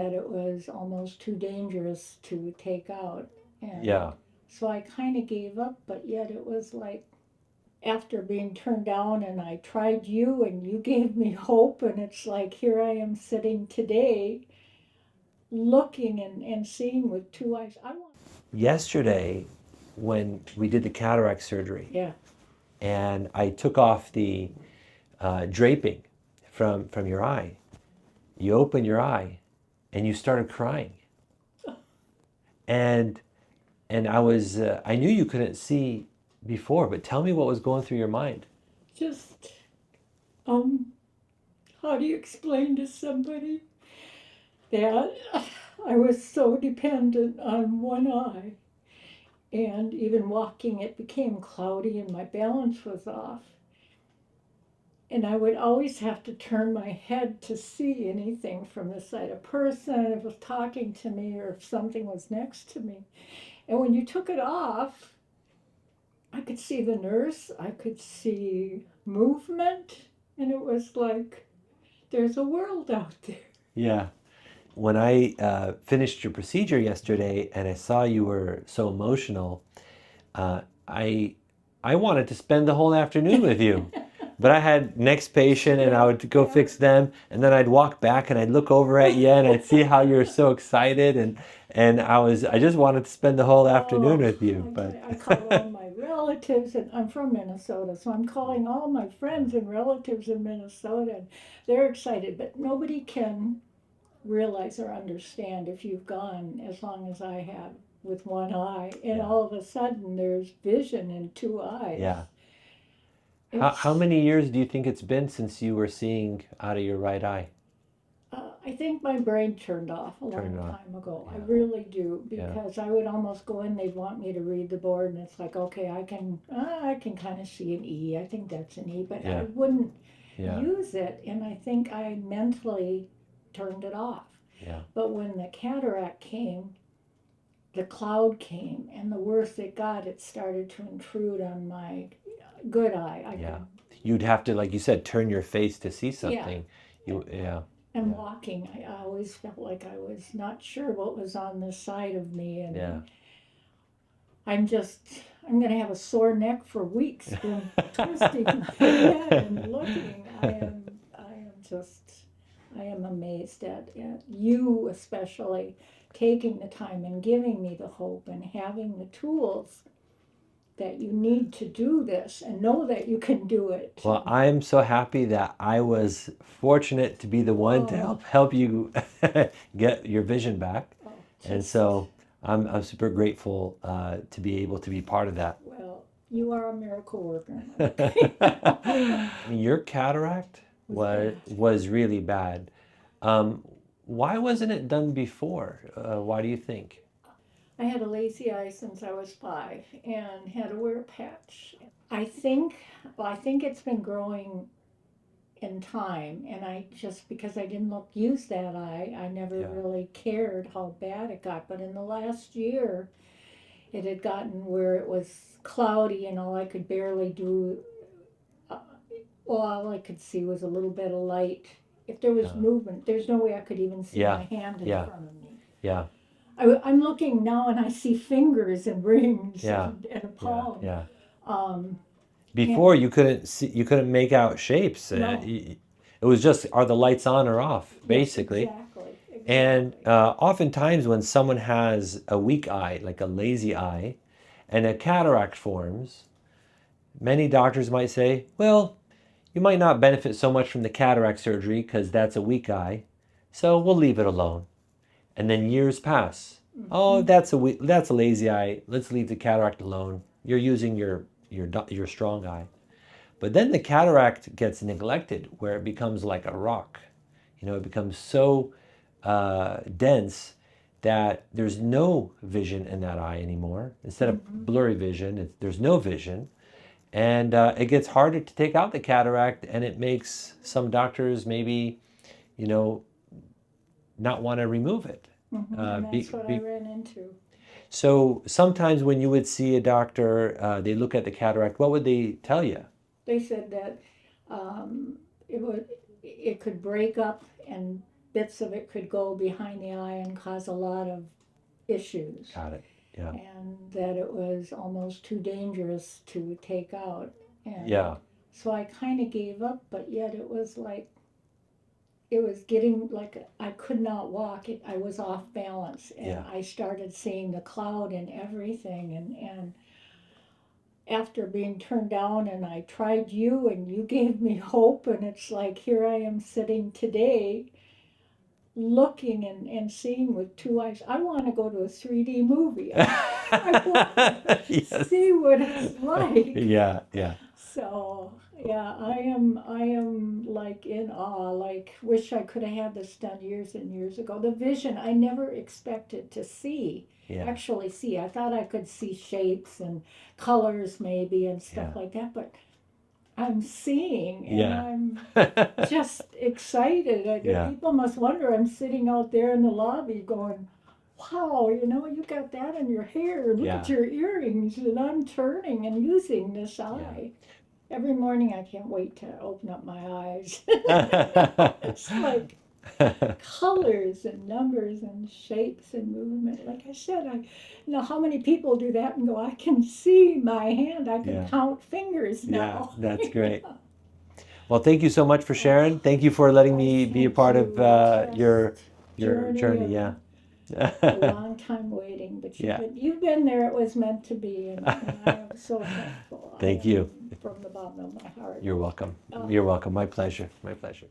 that it was almost too dangerous to take out. And Yeah. so I kind of gave up, but yet it was like after being turned down and I tried you and you gave me hope, and it's like here I am sitting today looking and seeing with two eyes. I want, Yesterday, when we did the cataract surgery, yeah. and I took off the draping from your eye, you opened your eye, and you started crying. And I knew you couldn't see before, but tell me what was going through your mind. Just, um, how do you explain to somebody that I was so dependent on one eye? And even walking, it became cloudy and my balance was off. And I would always have to turn my head to see anything from the side. A person, if was talking to me or if something was next to me. And when you took it off, I could see the nurse, I could see movement, and it was like there's a world out there. Yeah. When I finished your procedure yesterday and I saw you were so emotional, uh, I I wanted to spend the whole afternoon with you. But I had next patient and I Yeah, would go yeah. fix them and then I'd walk back and I'd look over at you and I'd see how you're so excited and I just wanted to spend the whole afternoon Oh, with you. I But tell you, I called all my relatives, and I'm from Minnesota, so I'm calling all my friends and relatives in Minnesota, and they're excited, but nobody can realize or understand if you've gone as long as I have with one eye, and yeah. all of a sudden there's vision in two eyes. Yeah. How It's, many years do you think it's been since you were seeing out of your right eye? I think my brain turned off a Turn long it off. time ago. I Yeah. really do, Yeah. because I would almost go in, they'd want me to read the board, and it's like, okay, I can kind of see an E. I think that's an E, but I Yeah. wouldn't Yeah. use it, and I think I mentally turned it off. Yeah. But when the cataract came, the cloud came, and the worse it got, it started to intrude on my good eye. I Yeah. could, You'd have to, like you said, turn your face to see yeah. something. Yeah. And Yeah. walking, I always felt like I was not sure what was on this side of me, Yeah. and I'm just, I'm gonna have a sore neck for weeks from twisting my head and looking. I am just, I am amazed at you especially taking the time and giving me the hope and having the tools that you need to do this and know that you can do it. Well, And I'm so happy that I was fortunate to be the one to oh, help you get your vision back. oh, And just, so I'm super grateful to be able to be part of that. well, you are a miracle worker, Mike. I mean, your cataract Was bad. was really bad. Um, why wasn't it done before? Why do you think? I had a lazy eye since I was 5 and had to wear a patch. I think, well, I think it's been growing in time, and I just because I didn't look use that eye, I never Yeah, really cared how bad it got. But in the last year, it had gotten where it was cloudy, and all I could barely do. Uh, well, all I could see was a little bit of light. If there was yeah, movement, there's no way I could even see yeah, my hand in yeah, front of me. yeah, I'm looking now and I see fingers and rings yeah, and a yeah, palm. yeah. Um, Before and you couldn't see, you couldn't make out shapes. no, It was just, are the lights on or off, yes, basically. exactly, And exactly. oftentimes, when someone has a weak eye, like a lazy eye, and a cataract forms, many doctors might say, well, you might not benefit so much from the cataract surgery because that's a weak eye, so we'll leave it alone. And then years pass. Oh, Hmm. that's a lazy eye. Let's leave the cataract alone. You're using your strong eye. But then the cataract gets neglected, where it becomes like a rock. It becomes so dense that there's no vision in that eye anymore. Instead of Hmm. blurry vision, there's no vision. And it gets harder to take out the cataract, and it makes some doctors maybe, you know, not want to remove it. Hmm. Uh, And be, that's what I be, ran into. so sometimes when you would see a doctor, they look at the cataract. What would they tell you? They said that it would, it could break up and bits of it could go behind the eye and cause a lot of issues, Got it. Yeah. and that it was almost too dangerous to take out. And Yeah. so I kind of gave up, but yet it was like, it was getting like I could not walk. I was off balance, and Yeah. I started seeing the cloud and everything. And after being turned down, and I tried you, and you gave me hope, and it's like here I am sitting today, looking and seeing with two eyes. I want to go to a 3D movie. I want to Yes. see what it's like. Yeah. Yeah. So yeah, I am like in awe. Like wish I could have had this done years and years ago. The vision I never expected to see. Yeah. Actually see. I thought I could see shapes and colors maybe and stuff Yeah. like that, but I'm seeing, and Yeah. I'm just excited. Yeah. People must wonder. I'm sitting out there in the lobby going, wow, you got that in your hair. Look Yeah. at your earrings. And I'm turning and using this eye. Every morning I can't wait to open up my eyes. It's like colors and numbers and shapes and movement. Like I said, I know how many people do that and go, I can see my hand. I can Yeah. count fingers Yeah, now. that's great. Well, thank you so much for sharing. Thank you for letting me be a part of your journey. Yeah. A long time waiting, but Yeah. you've been there. It was meant to be, and I am so thankful. Thank you. From the bottom of my heart. You're welcome. Oh. You're welcome. My pleasure. My pleasure.